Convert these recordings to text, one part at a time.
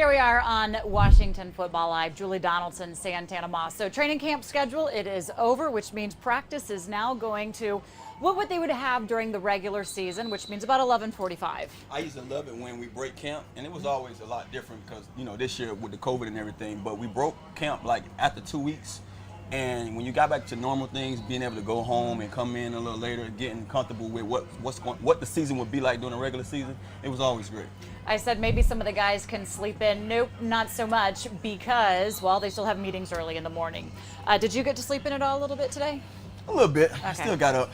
Here we are on Washington Football Live. Julie Donaldson, Santana Moss. So training camp schedule, it is over, which means practice is now going to what they would have during the regular season, which means about 11:45. I used to love it when we break camp, and it was always a lot different because, this year with the COVID and everything, but we broke camp like after 2 weeks. And when you got back to normal things, being able to go home and come in a little later, getting comfortable with what the season would be like during the regular season, it was always great. I said maybe some of the guys can sleep in. Nope, not so much because, well, they still have meetings early in the morning. Did you get to sleep in at all a little bit today? A little bit. Okay. I still got up.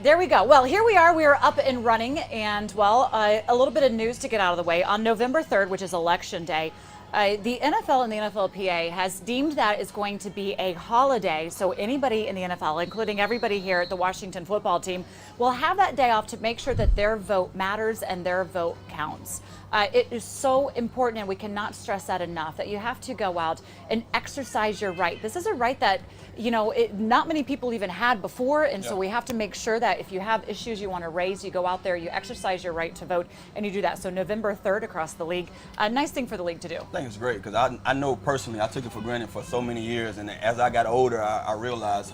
There we go. Well, here we are. We are up and running. And, well, a little bit of news to get out of the way. On November 3rd, which is Election Day, the NFL and the NFLPA has deemed that is going to be a holiday. So anybody in the NFL, including everybody here at the Washington football team, will have that day off to make sure that their vote matters and their vote counts. It is so important, and we cannot stress that enough, that you have to go out and exercise your right. This is a right that, not many people even had before, and so we have to make sure that if you have issues you want to raise, you go out there, you exercise your right to vote, and you do that. So November 3rd across the league, a nice thing for the league to do. I think it's great because I know personally I took it for granted for so many years, and as I got older, I realized,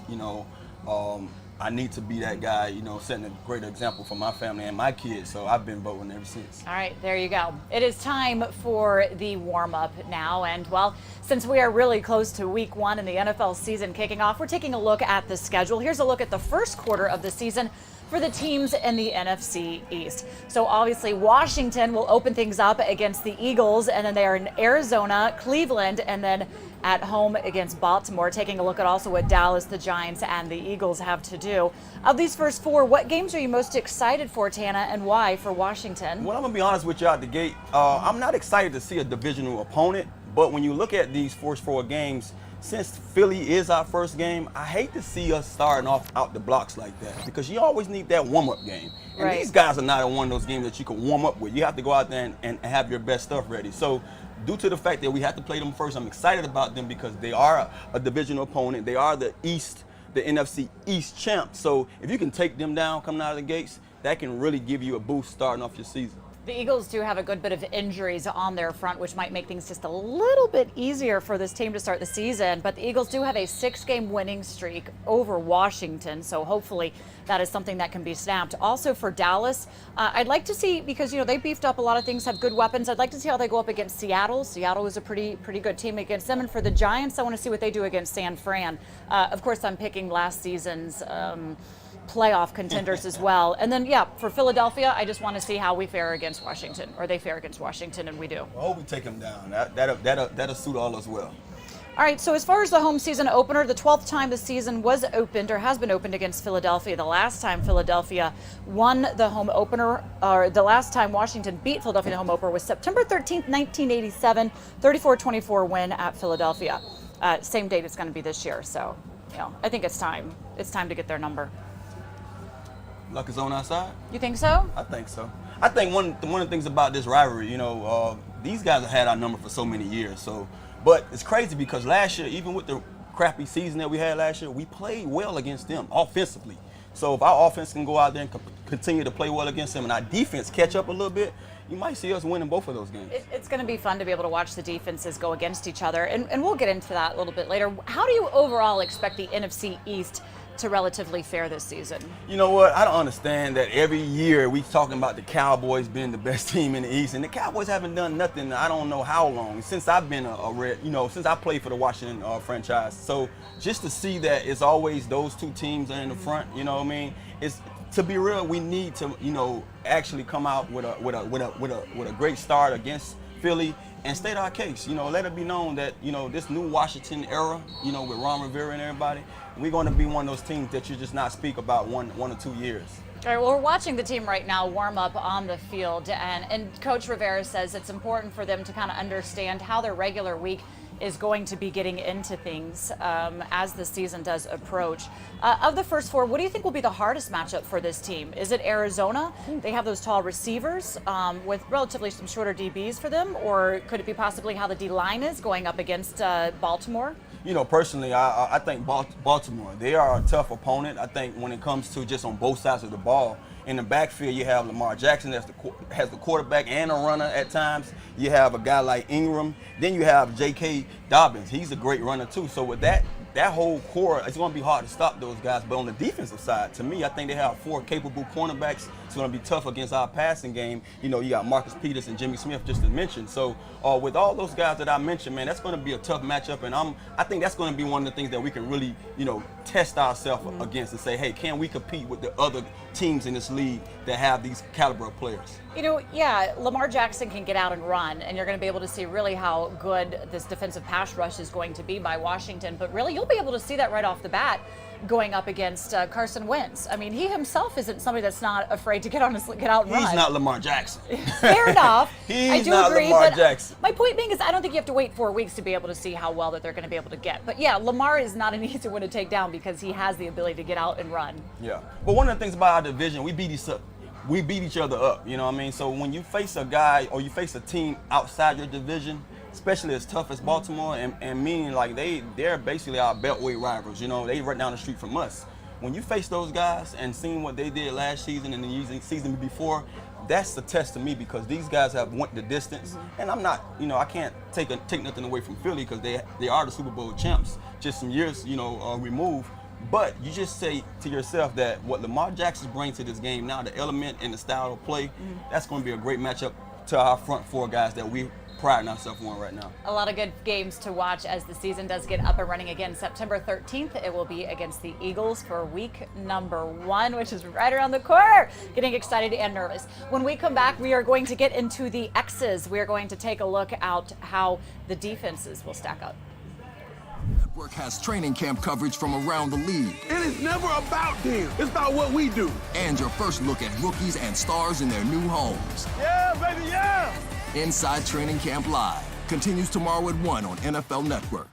I need to be that guy, setting a great example for my family and my kids. So I've been voting ever since. All right, there you go. It is time for the warm-up now. And, well, since we are really close to week 1 in the NFL season kicking off, we're taking a look at the schedule. Here's a look at the first quarter of the season for the teams in the NFC East. So obviously Washington will open things up against the Eagles, and then they are in Arizona, Cleveland, and then at home against Baltimore. Taking a look at also what Dallas, the Giants, and the Eagles have to do. Of these first 4, what games are you most excited for, Tana, and why for Washington? Well, I'm going to be honest with you out the gate. I'm not excited to see a divisional opponent, but when you look at these first 4 games, since Philly is our first game, I hate to see us starting off out the blocks like that because you always need that warm-up game. And right. These guys are not one of those games that you can warm up with. You have to go out there and have your best stuff ready. So due to the fact that we have to play them first, I'm excited about them because they are a divisional opponent. They are the NFC East champ. So if you can take them down coming out of the gates, that can really give you a boost starting off your season. The Eagles do have a good bit of injuries on their front, which might make things just a little bit easier for this team to start the season. But the Eagles do have a 6-game winning streak over Washington, so hopefully that is something that can be snapped. Also for Dallas, I'd like to see, because they beefed up a lot of things, have good weapons. I'd like to see how they go up against Seattle. Seattle is a pretty good team against them. And for the Giants, I want to see what they do against San Fran. Of course, I'm picking last season's playoff contenders as well. And then, for Philadelphia, I just want to see how we fare against Washington, or they fare against Washington, and we do. I hope we take them down. That'll suit all as well. All right, so as far as the home season opener, the 12th time the season was opened or has been opened against Philadelphia. The last time Philadelphia won the home opener, or the last time Washington beat Philadelphia in the home opener was September 13th, 1987, 34-24 win at Philadelphia. Same date it's going to be this year, so I think it's time. It's time to get their number. Luck is on our side? You think so? I think so. I think one of the things about this rivalry, these guys have had our number for so many years. But it's crazy because last year, even with the crappy season that we had last year, we played well against them offensively. So if our offense can go out there and continue to play well against them and our defense catch up a little bit, you might see us winning both of those games. It's going to be fun to be able to watch the defenses go against each other, and we'll get into that a little bit later. How do you overall expect the NFC East to relatively fare this season? You know what? I don't understand that every year we talking about the Cowboys being the best team in the East, and the Cowboys haven't done nothing. I don't know how long since I've been since I played for the Washington franchise. So just to see that it's always those 2 teams are in the front, it's, to be real, we need to actually come out with a great start against Philly and state our case. Let it be known that this new Washington era, with Ron Rivera and everybody, we're going to be one of those teams that you just not speak about one or 2 years. All right, well, we're watching the team right now warm up on the field, and Coach Rivera says it's important for them to kind of understand how their regular week is going to be getting into things as the season does approach. Of the first 4, what do you think will be the hardest matchup for this team? Is it Arizona? They have those tall receivers with relatively some shorter DBs for them, or could it be possibly how the D-line is going up against Baltimore? Personally, I think Baltimore, they are a tough opponent. I think when it comes to just on both sides of the ball, In the backfield, you have Lamar Jackson has the quarterback and a runner at times. You have a guy like Ingram. Then you have J.K. Dobbins. He's a great runner too. So with that whole core, it's going to be hard to stop those guys. But on the defensive side, to me, I think they have 4 capable cornerbacks. It's going to be tough against our passing game. You know, you got Marcus Peters and Jimmy Smith, just to mention. So with all those guys that I mentioned, man, that's going to be a tough matchup. And I think that's going to be one of the things that we can really, you know, test ourselves against and say, hey, can we compete with the other teams in this league that have these caliber of players? You know, yeah, Lamar Jackson can get out and run, and you're going to be able to see really how good this defensive pass rush is going to be by Washington. But really, you'll be able to see that right off the bat going up against Carson Wentz. I mean, he himself isn't somebody that's not afraid to get out and run. He's not Lamar Jackson. Fair enough. I do not agree, Lamar Jackson. My point being is I don't think you have to wait 4 weeks to be able to see how well that they're going to be able to get. But yeah, Lamar is not an easy one to take down because he has the ability to get out and run. Yeah. But one of the things about our division, we beat each other up, you know what I mean? So when you face a guy or you face a team outside your division, especially as tough as Baltimore, and meaning like they're basically our beltway rivals, you know, they right down the street from us. When you face those guys and seeing what they did last season and the season before, that's the test to me because these guys have went the distance. And I'm not, you know, I can't take nothing away from Philly because they are the Super Bowl champs, just some years, you know, removed. But you just say to yourself that what Lamar Jackson brings to this game now, the element and the style of play, that's going to be a great matchup to our front 4 guys that we pride ourselves on right now. A lot of good games to watch as the season does get up and running again. September 13th, it will be against the Eagles for week number 1, which is right around the corner. Getting excited and nervous. When we come back, we are going to get into the X's. We are going to take a look at how the defenses will stack up. Network has training camp coverage from around the league. It is never about them. It's about what we do. And your first look at rookies and stars in their new homes. Yeah, baby, yeah! Inside Training Camp Live continues tomorrow at 1 on NFL Network.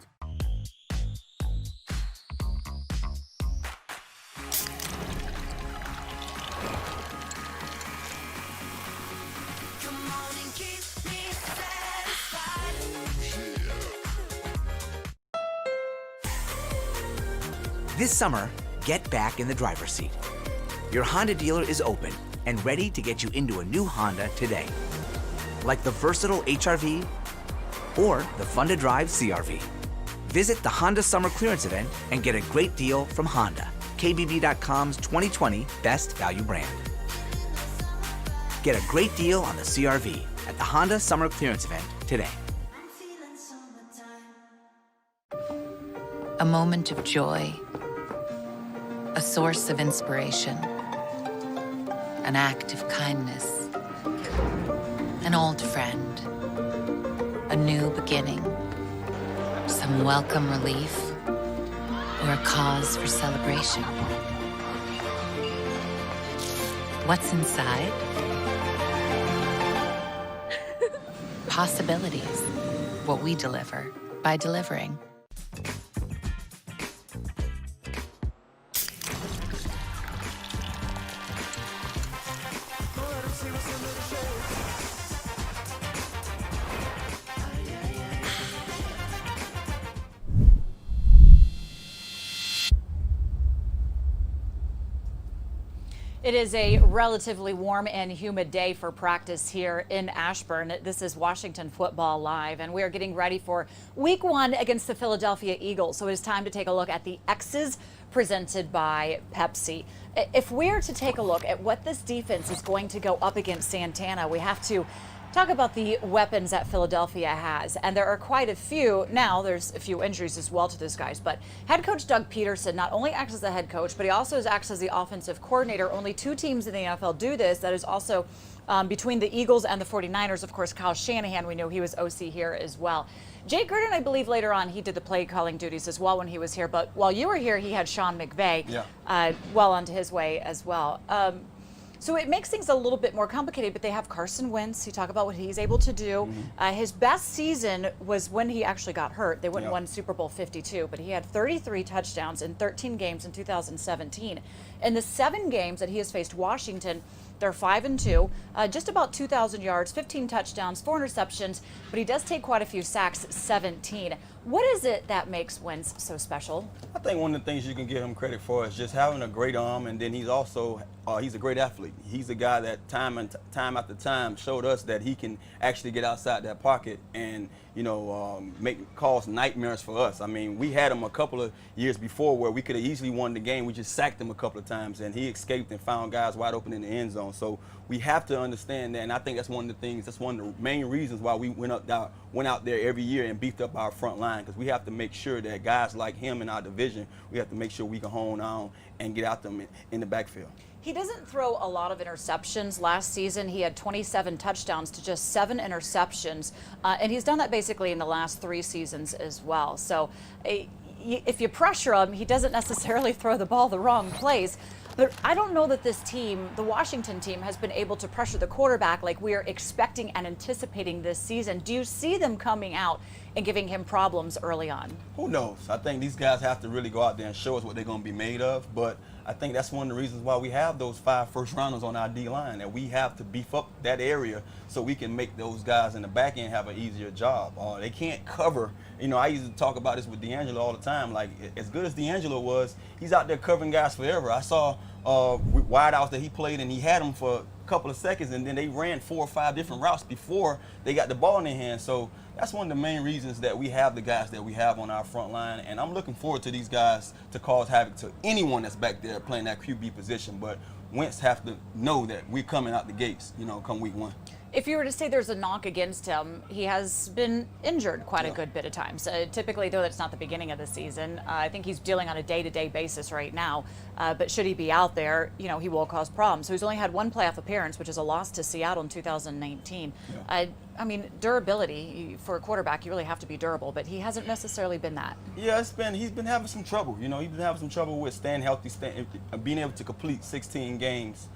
This summer, get back in the driver's seat. Your Honda dealer is open and ready to get you into a new Honda today. Like the versatile HR-V or the fun-to-drive CR-V. Visit the Honda Summer Clearance Event and get a great deal from Honda, KBB.com's 2020 Best Value Brand. Get a great deal on the CR-V at the Honda Summer Clearance Event today. A moment of joy, a source of inspiration, an act of kindness, an old friend, a new beginning, some welcome relief, or a cause for celebration. What's inside? Possibilities. What we deliver by delivering. It is a relatively warm and humid day for practice here in Ashburn. This is Washington Football Live, and we are getting ready for week 1 against the Philadelphia Eagles. So it is time to take a look at the X's presented by Pepsi. If we're to take a look at what this defense is going to go up against Santana, we have to talk about the weapons that Philadelphia has, and there are quite a few. Now, there's a few injuries as well to those guys, but head coach Doug Peterson not only acts as the head coach, but he also acts as the offensive coordinator. Only 2 teams in the NFL do this. That is also between the Eagles and the 49ers. Of course, Kyle Shanahan, we know he was OC here as well. Jay Gruden, I believe later on, he did the play calling duties as well when he was here, but while you were here, he had Sean McVay well onto his way as well. So it makes things a little bit more complicated, but they have Carson Wentz. You talk about what he's able to do. His best season was when he actually got hurt. They went and won Super Bowl 52, but he had 33 touchdowns in 13 games in 2017. In the 7 games that he has faced Washington, they're 5-2, just about 2,000 yards, 15 touchdowns, 4 interceptions, but he does take quite a few sacks, 17. What is it that makes Wentz so special? I think one of the things you can give him credit for is just having a great arm, and then he's also he's a great athlete. He's a guy that time after time showed us that he can actually get outside that pocket and cause nightmares for us. I mean, we had him a couple of years before where we could have easily won the game. We just sacked him a couple of times, and he escaped and found guys wide open in the end zone. So we have to understand that, and I think that's one of the things. That's one of the main reasons why we went out there every year and beefed up our front line, because we have to make sure that guys like him in our division, we have to make sure we can hone on and get out them in the backfield. He doesn't throw a lot of interceptions. Last season, he had 27 touchdowns to just 7 interceptions, and he's done that basically in the last 3 seasons as well. So if you pressure him, he doesn't necessarily throw the ball the wrong place. But I don't know that this team, the Washington team, has been able to pressure the quarterback like we are expecting and anticipating this season. Do you see them coming out and giving him problems early on? Who knows? I think these guys have to really go out there and show us what they're going to be made of. But I think that's one of the reasons why we have those 5 first-rounders on our D-line, that we have to beef up that area so we can make those guys in the back end have an easier job. They can't cover. I used to talk about this with D'Angelo all the time. Like, as good as D'Angelo was, he's out there covering guys forever. I saw wideouts that he played, and he had them for a couple of seconds, and then they ran 4 or 5 different routes before they got the ball in their hands. So that's one of the main reasons that we have the guys that we have on our front line, and I'm looking forward to these guys to cause havoc to anyone that's back there playing that QB position. But Wentz have to know that we're coming out the gates, come week 1. If you were to say there's a knock against him, he has been injured quite a good bit of times. Typically, though, that's not the beginning of the season. I think he's dealing on a day-to-day basis right now. But should he be out there, he will cause problems. So he's only had 1 playoff appearance, which is a loss to Seattle in 2019. Yeah. I mean, durability for a quarterback, you really have to be durable, but he hasn't necessarily been that. Yeah, he's been having some trouble. He's been having some trouble with staying healthy, being able to complete 16 games.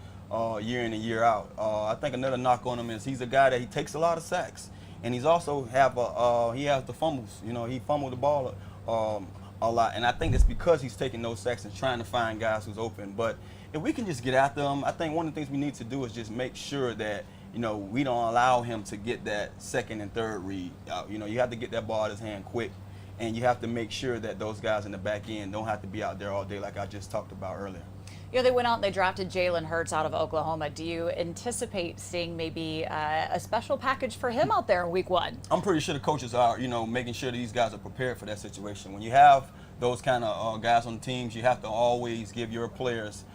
Year in and year out. I think another knock on him is he's a guy that he takes a lot of sacks, and he's also he has the fumbles. He fumbled the ball a lot, and I think it's because he's taking those sacks and trying to find guys who's open. But if we can just get after him, I think one of the things we need to do is just make sure that we don't allow him to get that second and third read. You have to get that ball out of his hand quick, and you have to make sure that those guys in the back end don't have to be out there all day like I just talked about earlier. They went out and they drafted Jalen Hurts out of Oklahoma. Do you anticipate seeing maybe a special package for him out there in week 1? I'm pretty sure the coaches are, making sure these guys are prepared for that situation. When you have those kind of guys on the teams, you have to always give your players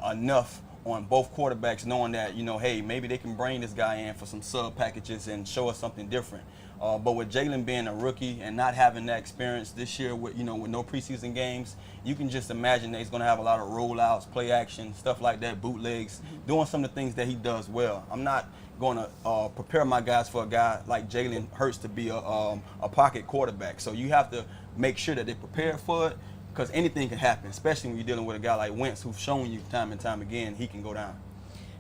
enough on both quarterbacks, knowing that, hey, maybe they can bring this guy in for some sub packages and show us something different. But with Jalen being a rookie and not having that experience this year with no preseason games, you can just imagine that he's going to have a lot of rollouts, play action, stuff like that, bootlegs, doing some of the things that he does well. I'm not going to prepare my guys for a guy like Jalen Hurts to be a pocket quarterback. So you have to make sure that they're prepared for it, because anything can happen, especially when you're dealing with a guy like Wentz, who's shown you time and time again he can go down.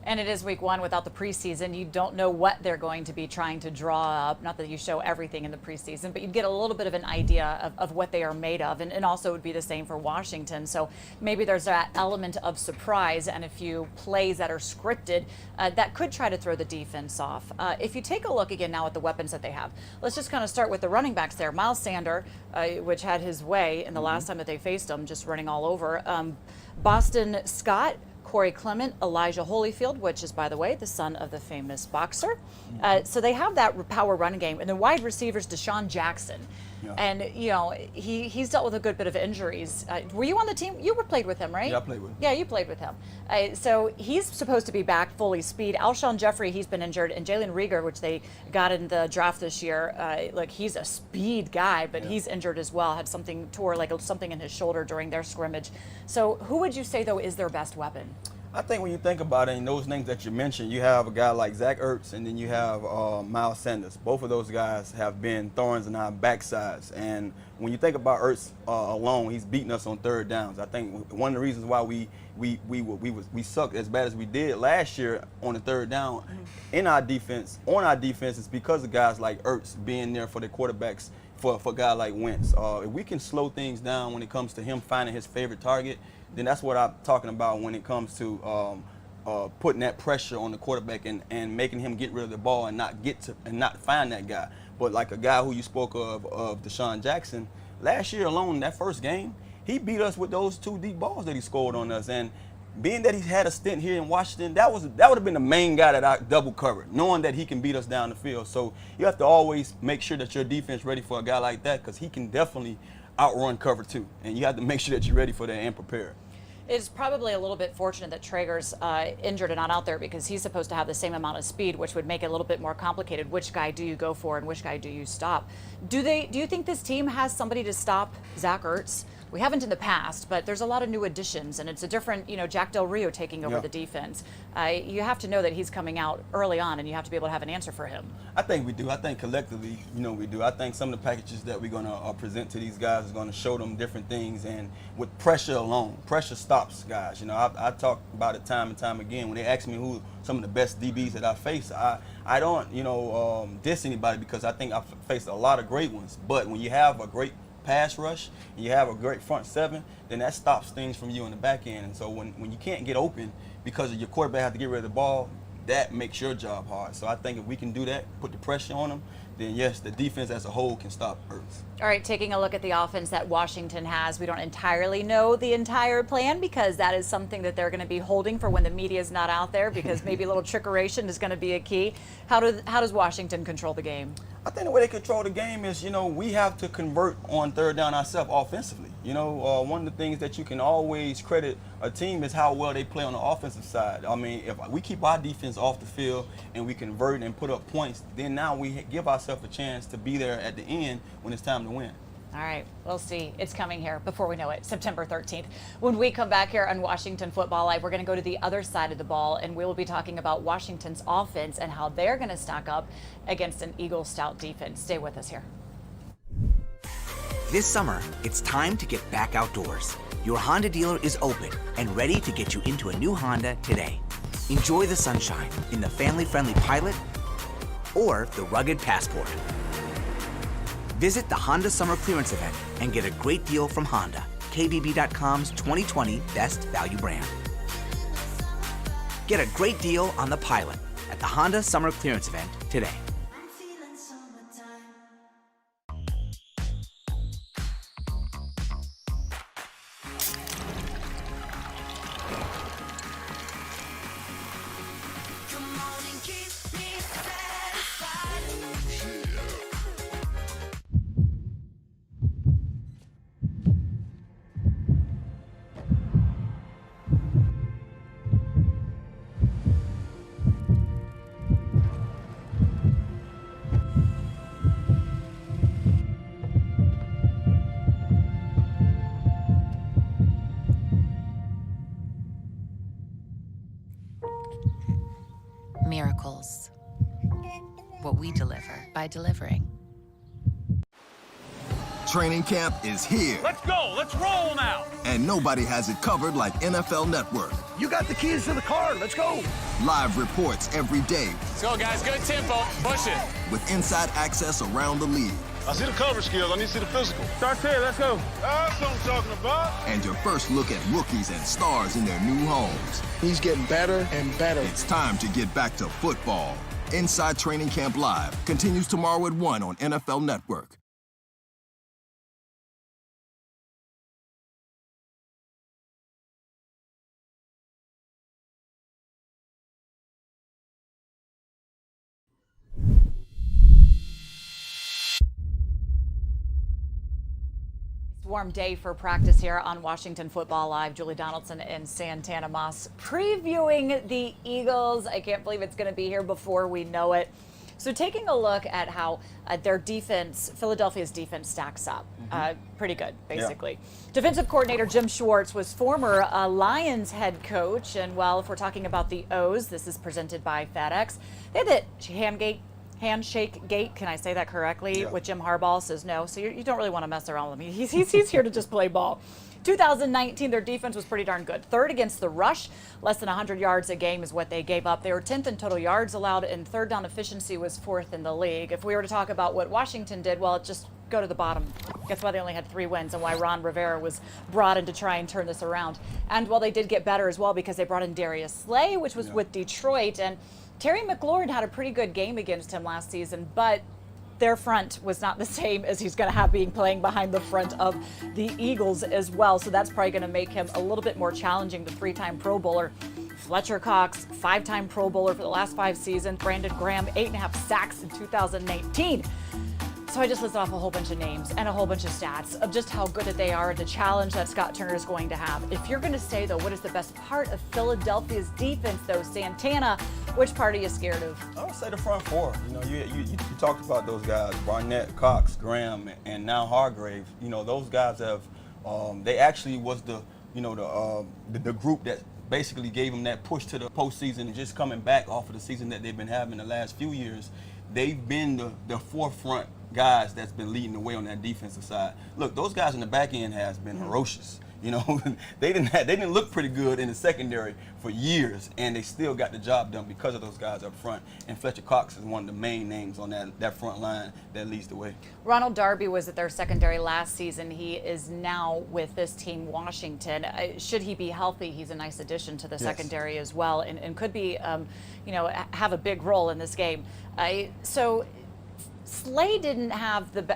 And it is week 1 without the preseason. You don't know what they're going to be trying to draw up. Not that you show everything in the preseason, but you get a little bit of an idea of what they are made of. And also it would be the same for Washington. So maybe there's that element of surprise and a few plays that are scripted that could try to throw the defense off. If you take a look again now at the weapons that they have, let's just kind of start with the running backs there. Miles Sanders, which had his way in the last time that they faced him, just running all over. Boston Scott, Corey Clement, Elijah Holyfield, which is, by the way, the son of the famous boxer. So they have that power running game. And the wide receivers, Deshaun Jackson. Yeah. And, he's dealt with a good bit of injuries. Were you on the team? You played with him, right? Yeah, I played with him. Yeah, you played with him. So he's supposed to be back fully speed. Alshon Jeffrey, he's been injured. And Jalen Reagor, which they got in the draft this year, he's a speed guy, but he's injured as well. Had something something in his shoulder during their scrimmage. So who would you say, though, is their best weapon? I think when you think about it, and those names that you mentioned, you have a guy like Zach Ertz, and then you have Miles Sanders. Both of those guys have been thorns in our backsides. And when you think about Ertz alone, he's beating us on third downs. I think one of the reasons why we sucked as bad as we did last year on the third down on our defense is because of guys like Ertz being there for the quarterbacks. For a guy like Wentz, if we can slow things down when it comes to him finding his favorite target, then that's what I'm talking about when it comes to putting that pressure on the quarterback and making him get rid of the ball and not find that guy. But like a guy who you spoke of Deshaun Jackson, last year alone, that first game, he beat us with those 2 deep balls that he scored on us. And being that he's had a stint here in Washington, that would have been the main guy that I double covered, knowing that he can beat us down the field. So you have to always make sure that your defense ready for a guy like that, because he can definitely outrun cover 2. And you have to make sure that you're ready for that and prepared. It's probably a little bit fortunate that Traeger's injured and not out there, because he's supposed to have the same amount of speed, which would make it a little bit more complicated. Which guy do you go for and which guy do you stop? Do you think this team has somebody to stop Zach Ertz? We haven't in the past, but there's a lot of new additions, and it's a different, Jack Del Rio taking over the defense. You have to know that he's coming out early on, and you have to be able to have an answer for him. I think we do. I think collectively, we do. I think some of the packages that we're going to present to these guys is going to show them different things, and with pressure alone, pressure stops guys. I talk about it time and time again. When they ask me who some of the best DBs that I face, I don't, diss anybody, because I think I've faced a lot of great ones. But when you have a great pass rush, and you have a great front 7, then that stops things from you in the back end. And so when you can't get open because of your quarterback have to get rid of the ball, that makes your job hard. So I think if we can do that, put the pressure on them, then yes, the defense as a whole can stop Ertz. All right, taking a look at the offense that Washington has, we don't entirely know the entire plan, because that is something that they're going to be holding for when the media is not out there, because maybe a little trickeration is going to be a key. How does Washington control the game? I think the way they control the game is, we have to convert on third down ourselves offensively. One of the things that you can always credit a team is how well they play on the offensive side. I mean, if we keep our defense off the field and we convert and put up points, then now we give ourselves a chance to be there at the end when it's time to win. All right, we'll see. It's coming here before we know it, September 13th. When we come back here on Washington Football Live, we're going to go to the other side of the ball, and we will be talking about Washington's offense and how they're going to stack up against an Eagles stout defense. Stay with us here. This summer, it's time to get back outdoors. Your Honda dealer is open and ready to get you into a new Honda today. Enjoy the sunshine in the family-friendly Pilot or the rugged Passport. Visit the Honda Summer Clearance Event and get a great deal from Honda, KBB.com's 2020 Best Value Brand. Get a great deal on the Pilot at the Honda Summer Clearance Event today. Miracles. What we deliver by delivering. Training camp is here, Let's go. Let's roll now. and nobody has it covered like NFL Network. You got the keys to the car. Let's go. Live reports every day Let's go, guys. Good tempo. Push it. with inside access around the league. I see the cover skills. I need to see the physical. Start there. Let's go. That's what I'm talking about. And your first look at rookies and stars in their new homes. He's getting better and better. It's time to get back to football. Inside Training Camp Live continues tomorrow at 1 on NFL Network. Warm day for practice here on Washington Football Live. Julie Donaldson and Santana Moss previewing the Eagles. I can't believe it's going to be here before we know it. So taking a look at how their defense, Philadelphia's defense stacks up. Pretty good, basically. Yeah. Defensive coordinator Jim Schwartz was former Lions head coach. And well, if we're talking about the O's, this is presented by FedEx. They had that handshake gate, can I say that correctly? Yeah. With Jim Harbaugh says no, so you don't really want to mess around with him. He's here to just play ball. 2019, their defense was pretty darn good. Third against the rush, less than 100 yards a game is what they gave up. They were 10th in total yards allowed, and third down efficiency was 4th in the league. If we were to talk about what Washington did, well, just go to the bottom. Guess why they only had 3 wins and why Ron Rivera was brought in to try and turn this around. And well, they did get better as well because they brought in Darius Slay, which was with Detroit, and Terry McLaurin had a pretty good game against him last season, but their front was not the same as he's going to have being playing behind the front of the Eagles as well. So that's probably going to make him a little bit more challenging. The 3-time Pro Bowler Fletcher Cox, 5-time Pro Bowler for the last 5 seasons. Brandon Graham, 8.5 sacks in 2019. So I just listed off a whole bunch of names and a whole bunch of stats of just how good that they are and the challenge that Scott Turner is going to have. If you're going to say, though, what is the best part of Philadelphia's defense, though, Santana, which part are you scared of? I would say the front four. You know, you talked about those guys, Barnett, Cox, Graham, and now Hargrave. You know, those guys have, they actually was the group that basically gave them that push to the postseason and just coming back off of the season that they've been having the last few years. They've been the forefront guys that's been leading the way on that defensive side. Look, those guys in the back end has been ferocious. You know, they didn't look pretty good in the secondary for years, and they still got the job done because of those guys up front. And Fletcher Cox is one of the main names on that front line that leads the way. Ronald Darby was at their secondary last season. He is now with this team, Washington. Should he be healthy, he's a nice addition to the secondary as well, and could be, have a big role in this game. So Slay didn't have look,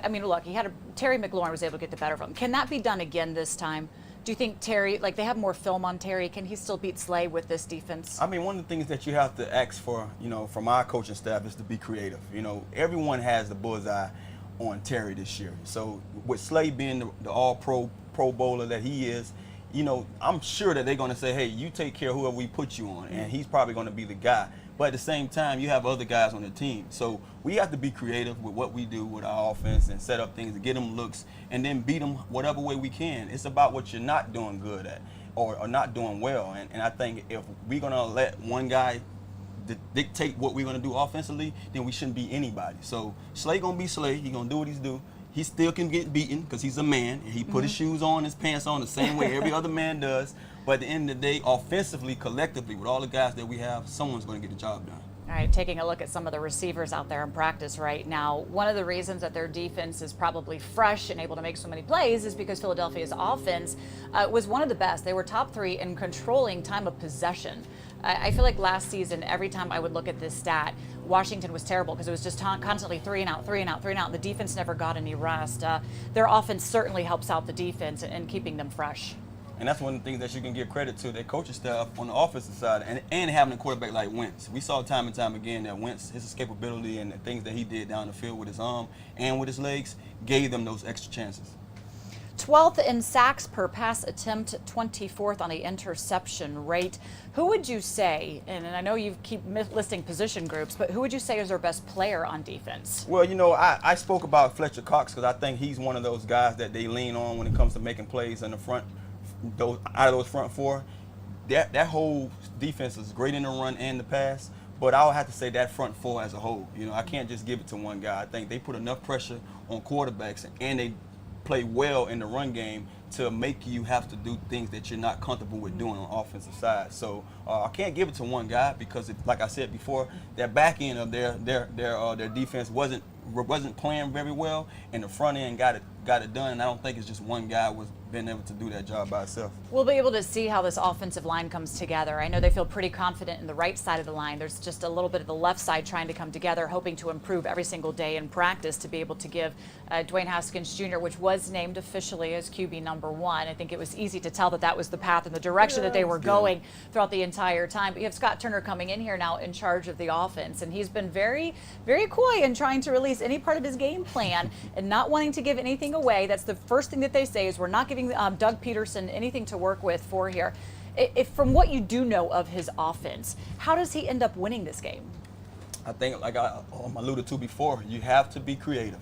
Terry McLaurin was able to get the better of him. Can that be done again this time? Do you think Terry, they have more film on Terry, can he still beat Slay with this defense? I mean, one of the things that you have to ask for, from our coaching staff is to be creative. Everyone has the bullseye on Terry this year. So with Slay being the all-pro bowler that he is, I'm sure that they're going to say, hey, you take care of whoever we put you on, and he's probably going to be the guy. But at the same time, you have other guys on the team. So we have to be creative with what we do with our offense and set up things to get them looks and then beat them whatever way we can. It's about what you're not doing good at or not doing well. And I think if we're going to let one guy dictate what we're going to do offensively, then we shouldn't be anybody. So Slay going to be Slay. He's going to do what he's do. He still can get beaten because he's a man. And he put his shoes on, his pants on the same way every other man does. But at the end of the day, offensively, collectively, with all the guys that we have, someone's going to get the job done. All right, taking a look at some of the receivers out there in practice right now. One of the reasons that their defense is probably fresh and able to make so many plays is because Philadelphia's offense was one of the best. They were top 3 in controlling time of possession. I feel like last season, every time I would look at this stat, Washington was terrible because it was just constantly 3 and out, 3 and out, 3 and out. And the defense never got any rest. Their offense certainly helps out the defense in keeping them fresh. And that's one of the things that you can give credit to their coaching staff on the offensive side and having a quarterback like Wentz. We saw time and time again that Wentz, his escapability and the things that he did down the field with his arm and with his legs gave them those extra chances. 12th in sacks per pass attempt, 24th on the interception rate. Who would you say, and I know you keep listing position groups, but who would you say is their best player on defense? Well, I spoke about Fletcher Cox because I think he's one of those guys that they lean on when it comes to making plays in the front. Out of those front four, that whole defense is great in the run and the pass, but I'll have to say that front four as a whole. I can't just give it to one guy. I think they put enough pressure on quarterbacks and they play well in the run game to make you have to do things that you're not comfortable with doing on the offensive side. So I can't give it to one guy because, like I said before, that back end of their defense wasn't playing very well, and the front end got it done. And I don't think it's just one guy was been able to do that job by itself. We'll be able to see how this offensive line comes together. I know they feel pretty confident in the right side of the line. There's just a little bit of the left side trying to come together, hoping to improve every single day in practice to be able to give Dwayne Haskins Jr., which was named officially as QB #1. I think it was easy to tell that was the path and the direction that they were going throughout the entire time. But you have Scott Turner coming in here now in charge of the offense, and he's been very, very coy in trying to release any part of his game plan and not wanting to give anything away. That's the first thing that they say is we're not giving Doug Peterson anything to work with for here. If from what you do know of his offense, how does he end up winning this game? I think, like I alluded to before, you have to be creative.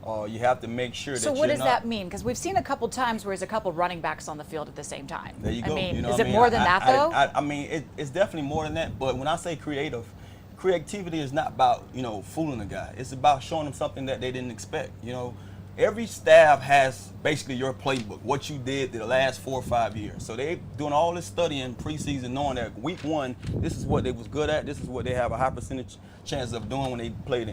You have to make sure that So what does that mean? Because we've seen a couple times where there's a couple running backs on the field at the same time. There you go. Is it more than that, though? It's definitely more than that. But when I say creativity is not about, fooling a guy. It's about showing them something that they didn't expect. Every staff has basically your playbook, what you did the last 4 or 5 years. So they're doing all this studying preseason, knowing that week 1, this is what they was good at. This is what they have a high percentage chance of doing when they played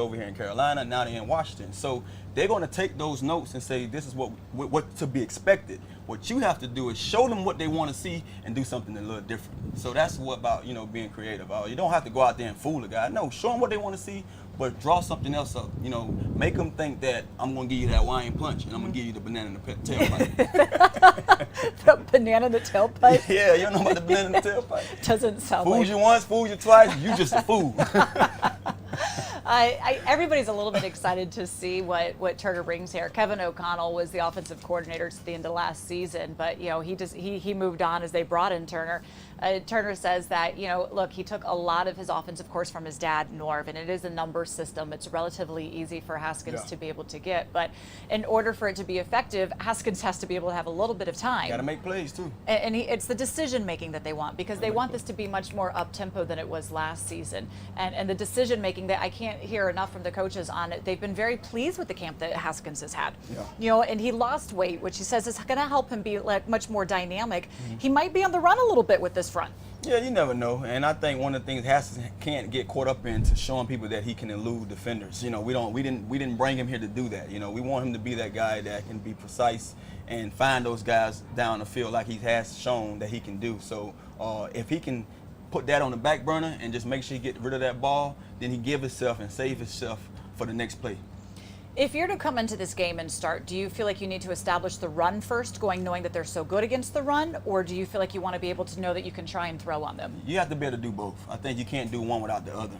over here in Carolina. Now they're in Washington. So they're going to take those notes and say this is what to be expected. What you have to do is show them what they want to see and do something a little different. So that's what about, you know, being creative. You don't have to go out there and fool a guy. No, show them what they want to see, but draw something else up. You know, make them think that I'm going to give you that Hawaiian punch and I'm going to give you the banana in the tailpipe. The banana in the tailpipe? Yeah, you don't know about the banana in the tailpipe. Doesn't sound Fooled like... you once, fooled you twice, you just a fool. Everybody's a little bit excited to see what Turner brings here. Kevin O'Connell was the offensive coordinator at the end of last season, but you know he moved on as they brought in Turner. Turner says that, you know, look, he took a lot of his offensive course from his dad, Norv, and it is a number system. It's relatively easy for Haskins to be able to get, but in order for it to be effective, Haskins has to be able to have a little bit of time. Got to make plays too. And it's the decision making that they want, because they want this to be much more up tempo than it was last season. And the decision making that I can't hear enough from the coaches on it. They've been very pleased with the camp that Haskins has had. Yeah. You know, and he lost weight, which he says is going to help him be like much more dynamic. He might be on the run a little bit with this front. Yeah, you never know. And I think one of the things Haskins can't get caught up into showing people that he can elude defenders. You know, we didn't bring him here to do that. You know, we want him to be that guy that can be precise and find those guys down the field like he has shown that he can do. So if he can put that on the back burner and just make sure he get rid of that ball, then he give himself and save himself for the next play. If you're to come into this game and start, do you feel like you need to establish the run first, knowing that they're so good against the run, or do you feel like you want to be able to know that you can try and throw on them? You have to be able to do both. I think you can't do one without the other.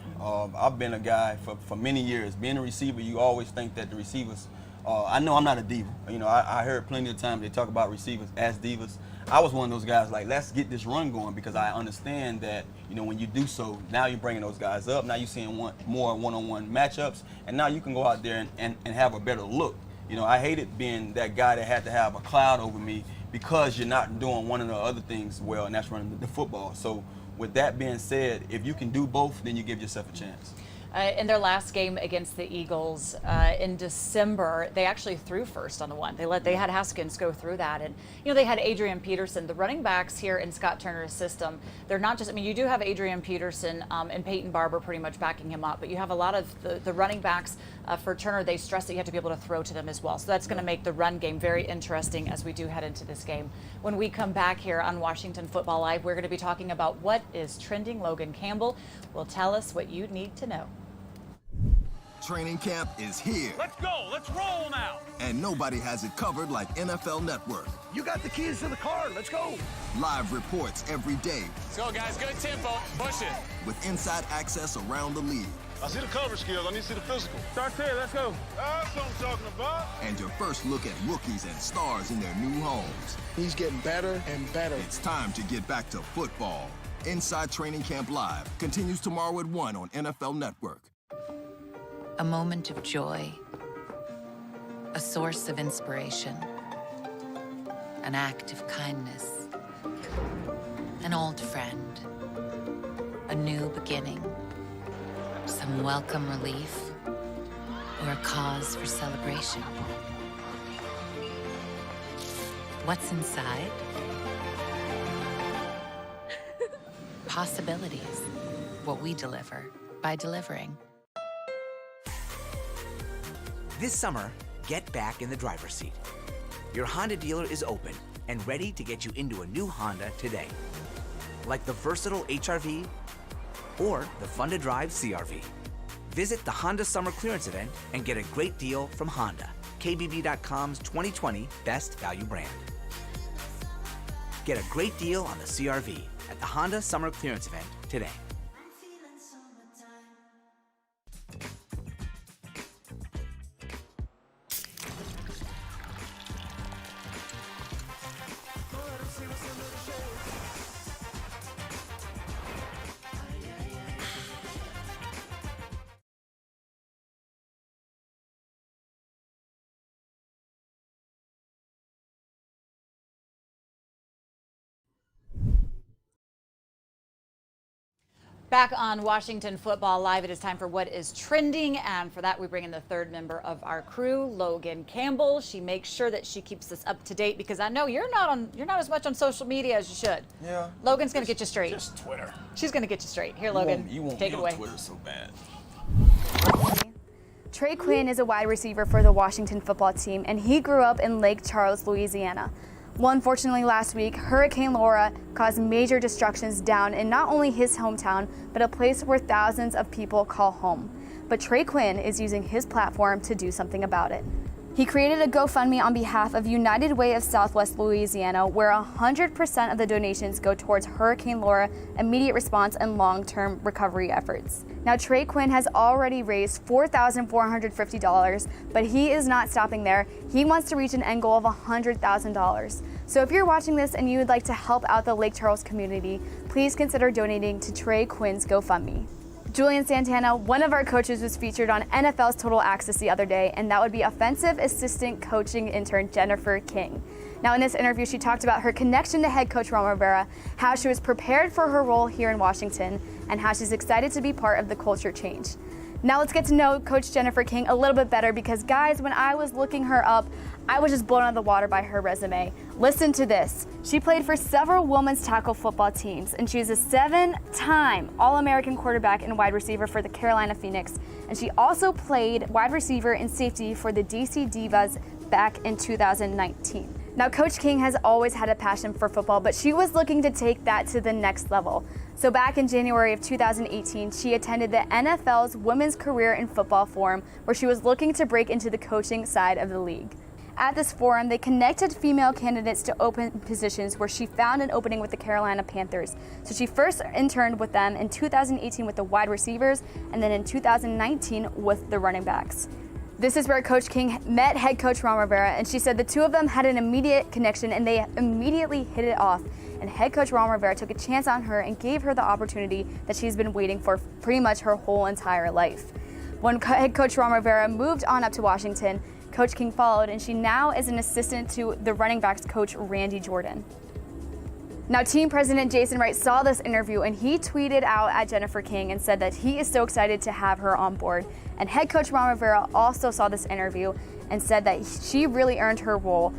I've been a guy for many years. Being a receiver, you always think that the receivers, I know I'm not a diva. You know, I heard plenty of times they talk about receivers as divas. I was one of those guys like, let's get this run going, because I understand that, you know, when you do so, now you're bringing those guys up. Now you're seeing more one-on-one matchups, and now you can go out there and have a better look. You know, I hated being that guy that had to have a cloud over me because you're not doing one of the other things well, and that's running the football. So with that being said, if you can do both, then you give yourself a chance. In their last game against the Eagles in December, they actually threw first on the one. They had Haskins go through that, and you know they had Adrian Peterson. The running backs here in Scott Turner's system, they're not just. I mean, you do have Adrian Peterson and Peyton Barber pretty much backing him up, but you have a lot of the running backs for Turner. They stress that you have to be able to throw to them as well. So that's going to make the run game very interesting as we do head into this game. When we come back here on Washington Football Live, we're going to be talking about what is trending. Logan Campbell will tell us what you need to know. Training camp is here. Let's go. Let's roll now. And nobody has it covered like NFL Network. You got the keys to the car. Let's go. Live reports every day Let's go, guys. Good tempo. Push it. with inside access around the league. I see the coverage skills. I need to see the physical. Start there. Let's go. That's what I'm talking about. And your first look at rookies and stars in their new homes. He's getting better and better. It's time to get back to football. Inside Training Camp Live continues tomorrow at 1 on NFL Network. A moment of joy, a source of inspiration, an act of kindness, an old friend, a new beginning, some welcome relief, or a cause for celebration. What's inside? Possibilities. What we deliver by delivering. This summer, get back in the driver's seat. Your Honda dealer is open and ready to get you into a new Honda today. Like the versatile HR-V or the fun-to-drive CR-V. Visit the Honda Summer Clearance Event and get a great deal from Honda, KBB.com's 2020 Best Value Brand. Get a great deal on the CR-V at the Honda Summer Clearance Event today. Back on Washington Football Live, it is time for What is Trending, and for that we bring in the third member of our crew, Logan Campbell. She makes sure that she keeps us up to date, because I know you're not as much on social media as you should. Yeah. Logan's going to get you straight. Just Twitter. She's going to get you straight. Here, Logan, You won't take be it on away. Twitter so bad. Trey Quinn is a wide receiver for the Washington football team, and he grew up in Lake Charles, Louisiana. Well, unfortunately, last week, Hurricane Laura caused major destructions down in not only his hometown, but a place where thousands of people call home. But Trey Quinn is using his platform to do something about it. He created a GoFundMe on behalf of United Way of Southwest Louisiana, where 100% of the donations go towards Hurricane Laura immediate response and long-term recovery efforts. Now, Trey Quinn has already raised $4,450, but he is not stopping there. He wants to reach an end goal of $100,000. So if you're watching this and you would like to help out the Lake Charles community, please consider donating to Trey Quinn's GoFundMe. Julian Santana, one of our coaches, was featured on NFL's Total Access the other day, and that would be offensive assistant coaching intern Jennifer King. Now, in this interview, she talked about her connection to head coach Ron Rivera, how she was prepared for her role here in Washington, and how she's excited to be part of the culture change. Now let's get to know Coach Jennifer King a little bit better, because guys, when I was looking her up, I was just blown out of the water by her resume. Listen to this. She played for several women's tackle football teams, and she's a 7-time All-American quarterback and wide receiver for the Carolina Phoenix. And she also played wide receiver and safety for the DC Divas back in 2019. Now, Coach King has always had a passion for football, but she was looking to take that to the next level. So back in January of 2018, she attended the NFL's Women's Career in Football Forum, where she was looking to break into the coaching side of the league. At this forum, they connected female candidates to open positions where she found an opening with the Carolina Panthers. So she first interned with them in 2018 with the wide receivers, and then in 2019 with the running backs. This is where Coach King met head coach Ron Rivera, and she said the two of them had an immediate connection and they immediately hit it off. And head coach Ron Rivera took a chance on her and gave her the opportunity that she's been waiting for pretty much her whole entire life. When head coach Ron Rivera moved on up to Washington, Coach King followed, and she now is an assistant to the running backs coach Randy Jordan. Now, team president Jason Wright saw this interview, and he tweeted out at Jennifer King and said that he is so excited to have her on board. And head coach Ron Rivera also saw this interview and said that she really earned her role.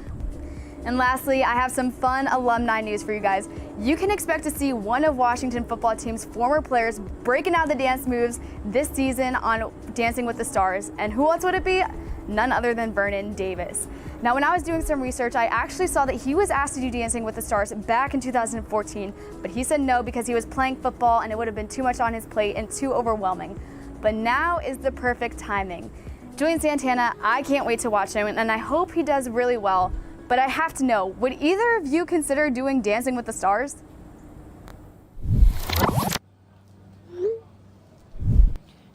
And lastly, I have some fun alumni news for you guys. You can expect to see one of Washington football team's former players breaking out the dance moves this season on Dancing with the Stars. And who else would it be? None other than Vernon Davis. Now, when I was doing some research, I actually saw that he was asked to do Dancing with the Stars back in 2014, but he said no because he was playing football and it would have been too much on his plate and too overwhelming. But now is the perfect timing. Julian Santana, I can't wait to watch him, and I hope he does really well. But I have to know, would either of you consider doing Dancing with the Stars?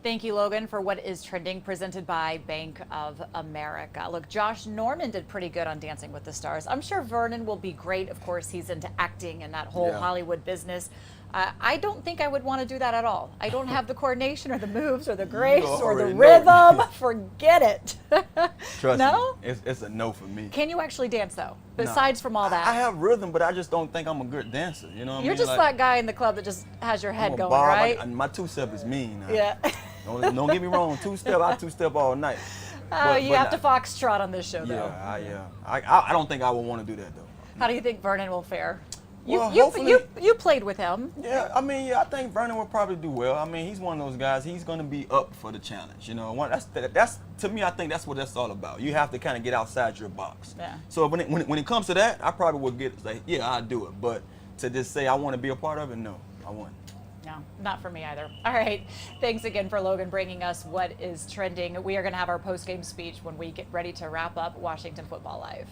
Thank you, Logan, for what is trending, presented by Bank of America. Look, Josh Norman did pretty good on Dancing with the Stars. I'm sure Vernon will be great. Of course, he's into acting and that whole Hollywood business. I don't think I would want to do that at all. I don't have the coordination or the moves or the grace or the rhythm. Forget it. Trust me, it's a no for me. Can you actually dance, though, besides from all that? I have rhythm, but I just don't think I'm a good dancer. You know what I mean? You're just like, that guy in the club that just has your head going, bob, right? My two-step is mean. Yeah. Don't get me wrong, two-step, I two-step all night. You have to foxtrot on this show, though. I don't think I would want to do that, though. How do you think Vernon will fare? Well, you played with him. Yeah, I mean, I think Vernon will probably do well. I mean, he's one of those guys. He's going to be up for the challenge. You know, that's to me. I think that's what that's all about. You have to kind of get outside your box. Yeah. So when it comes to that, I probably would get like, yeah, I'll do it. But to just say I want to be a part of it, no, I wouldn't. No, not for me either. All right. Thanks again for Logan bringing us what is trending. We are going to have our post-game speech when we get ready to wrap up Washington Football Live.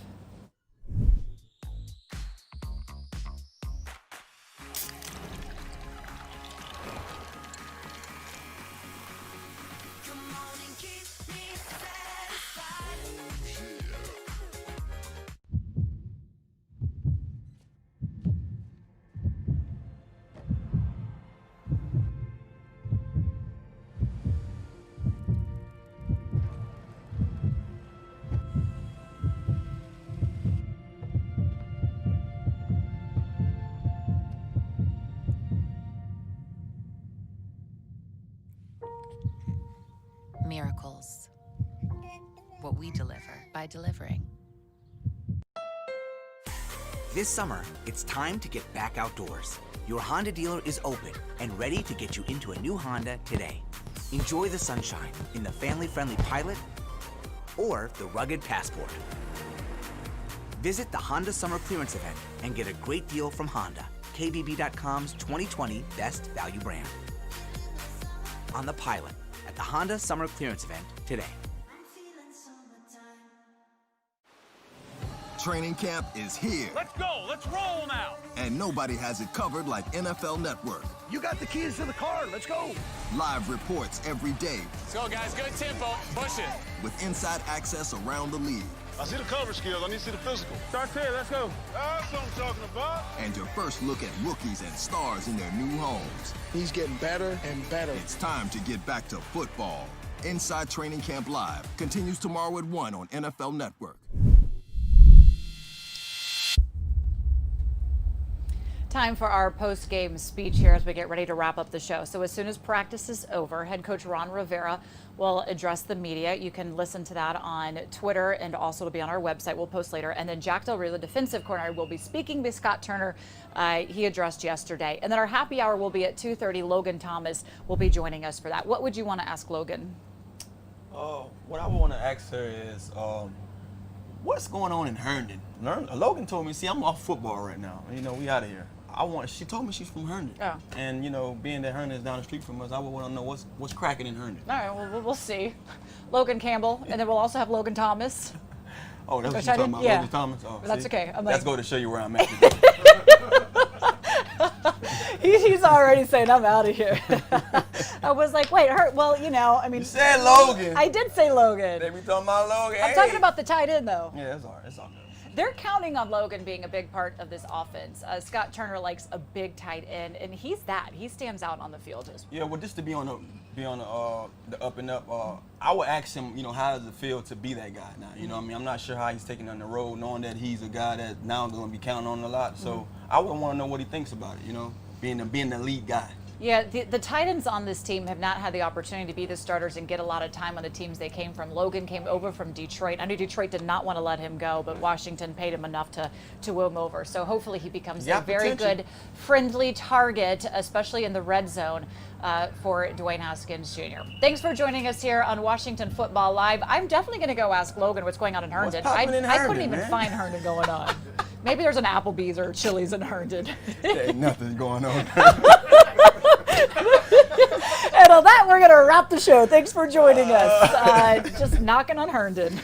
Miracles. What we deliver by delivering. This summer, it's time to get back outdoors. Your Honda dealer is open and ready to get you into a new Honda today. Enjoy the sunshine in the family-friendly Pilot or the rugged Passport. Visit the Honda Summer Clearance Event and get a great deal from Honda, KBB.com's 2020 Best Value Brand. On the Pilot at the Honda Summer Clearance Event today. Training camp is here, Let's go. Let's roll now. and nobody has it covered like NFL Network. You got the keys to the car. Let's go. Live reports every day Let's go, guys. Good tempo. Push it. with inside access around the league. I see the cover skills. I need to see the physical. Start here. Let's go. That's what I'm talking about. And your first look at rookies and stars in their new homes. He's getting better and better. It's time to get back to football. Inside Training Camp Live continues tomorrow at 1 on NFL Network. Time for our post-game speech here as we get ready to wrap up the show. So as soon as practice is over, head coach Ron Rivera will address the media. You can listen to that on Twitter, and also it'll be on our website. We'll post later. And then Jack Del Rio, the defensive coordinator, will be speaking with Scott Turner. He addressed yesterday. And then our happy hour will be at 2:30. Logan Thomas will be joining us for that. What would you want to ask Logan? What I want to ask her is, what's going on in Herndon? Logan told me, see, I'm off football right now. You know, we out of here. She told me she's from Herndon. Oh. And, you know, being that Herndon is down the street from us, I would want to know what's cracking in Herndon. All right, well, we'll see. Logan Campbell, and then we'll also have Logan Thomas. Oh, that's what Which you're I talking didn't- about, yeah. Logan Thomas? Oh, That's see? okay. I'm Let's like- go to show you where I'm at. He's already saying, I'm out of here. I was like, wait, well, you know, I mean. You said Logan. I did say Logan. They be talking about Logan. I'm talking about the tight end, though. Yeah, it's all right. It's all good. They're counting on Logan being a big part of this offense. Scott Turner likes a big tight end, and he's that. He stands out on the field. Yeah, well, just to be on the up and up, I would ask him, you know, how does it feel to be that guy now? You know what I mean? I'm not sure how he's taking on the road, knowing that he's a guy that now going to be counting on a lot. So I would want to know what he thinks about it, you know, being the lead guy. Yeah, the tight ends on this team have not had the opportunity to be the starters and get a lot of time on the teams they came from. Logan came over from Detroit. I knew Detroit did not want to let him go, but Washington paid him enough to win him over. So hopefully he becomes a very good, friendly target, especially in the red zone for Dwayne Haskins Jr. Thanks for joining us here on Washington Football Live. I'm definitely going to go ask Logan what's going on in Herndon. What's poppin' in I couldn't Herndon, even man? find Herndon going on. Maybe there's an Applebee's or Chili's in Herndon. There ain't nothing going on. And on that, we're going to wrap the show. Thanks for joining us. Just knocking on Herndon.